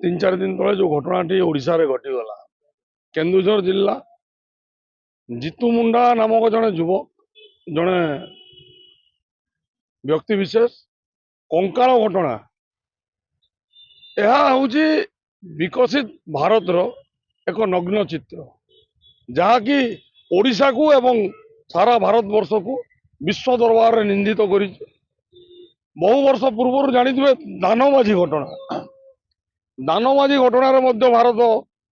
तीन चार दिन तले जो घटनाटी ओडिशा रे घटीगला केन्दुझर जिला जीतू मुंडा नामक जड़े युवक जड़े व्यक्ति विशेष कंकाल घटना यह हूँ विकसित भारत रो एक नग्न चित्र जहाँकि ओडिशा को एवं सारा भारत वर्ष को विश्व दरबार में निंदित कर बहु वर्ष पूर्व जानिथे दानमाझी घटना दानमाझी घटना भारत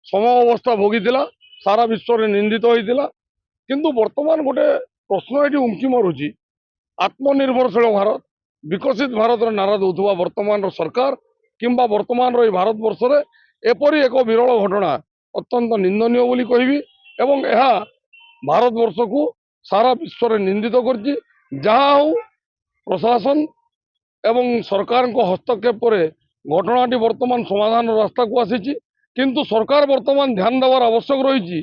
सम अवस्था भोगी सारा विश्व में निंदित होता किंतु वर्तमान गोटे प्रश्न ये उंकी मारुची आत्मनिर्भरशील भारत विकसित भारत नारा दौथुवा वर्तमान सरकार किंबा वर्तमान भारत वर्ष में एपरी एक विरल घटना अत्यंत निंदनीय बोली कहबी एवं यह भारत वर्ष को सारा विश्व में निंदित कर प्रशासन एवं सरकार को हस्तक्षेप पर घटनाटी वर्तमान समाधान रास्ता को आसी किंतु सरकार वर्तमान ध्यान देवार आवश्यक रही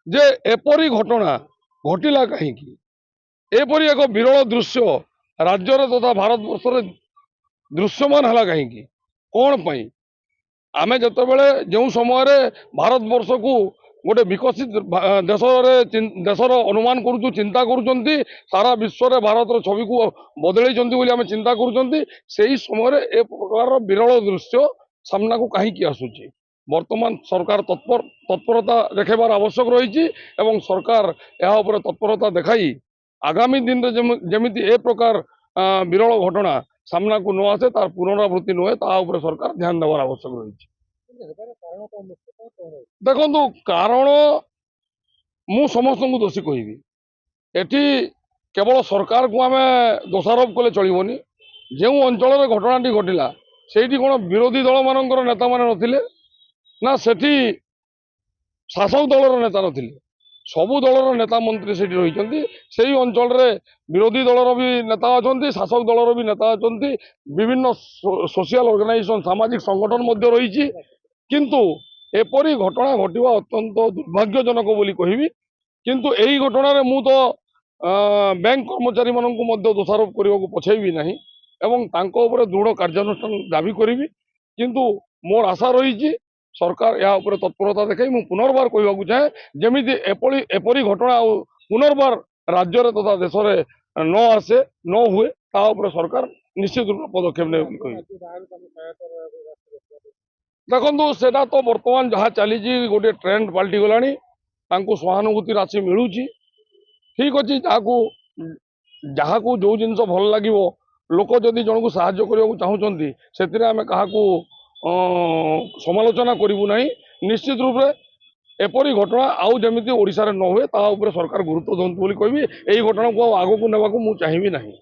जे एपरी घटना घटिला कहीं एपरी एक विरल दृश्य राज्य तथा भारत वर्ष में दृश्यमान है कहीं कौन पाई आमे जते बेले जो समय भारत वर्ष को गोटे विकसित देशर अनुमान करुचु चिंता करुचंती सारा विश्व में भारत छवि को बदल आम चिंता करुचंती से समय ए प्रकार विरल दृश्य सामना को कहीं आसूची वर्तमान सरकार तत्परता देखार आवश्यक रही सरकार यह तत्परता देखाई आगामी दिन जमी ए प्रकार विरल घटना सामना को न आसे तार पुनरावृत्ति नुहे सरकार ध्यान देवार आवश्यक रही देखो कारण मु समस्त को दोषी कहबी एटी केवल सरकार को आम दोषारोप कले चलबनी जो अंचल घटनाटी घटला से कौन विरोधी दल मान नेता मान नथिले ना सेठी शासक दलर नेता नथिले सबु दलर नेता मंत्री से रही से अंचल विरोधी दलर भी नेता अच्छा शासक दलर भी नेता अच्छा विभिन्न सोशल ऑर्गेनाइजेशन सामाजिक संगठन रही किंतु एपरी घटना घटवा अत्यंत दुर्भाग्यजनक बोली कहबी किंतु यही घटना रे मु तो बैंक कर्मचारी मानू दोषारोप करने को पछेबी नहीं एवं तांको ऊपर दृढ़ कार्यानुष्ठान दाबी करी किंतु मोर आशा रही सरकार या ऊपर तत्परता देखाई मु पुनर्बार कहवाक चाहे जमी एपरी घटना पुनर्बार राज्य तथा देश में न आसे न हुए ता ऊपर सरकार निश्चित रूप पदक्षेप ने देखो सेटा तो वर्तमान जहाँ चली गोटे ट्रेंड पलटि गलानी सहानुभूति राशि मिलूँ ठीक अच्छे जहाँ को जो जिनस भल लगे लोक जदि जन को साहाय्य करने को चाहूँगी से आम क्या समालोचना करूँ ना निश्चित रूप से एपरी घटना आउ जमी ओडिशा रे न हुए ता ऊपर सरकार गुरुत्व दंतु कहबी यही घटना को आगो को नेबा को मु चाहिए नहीं।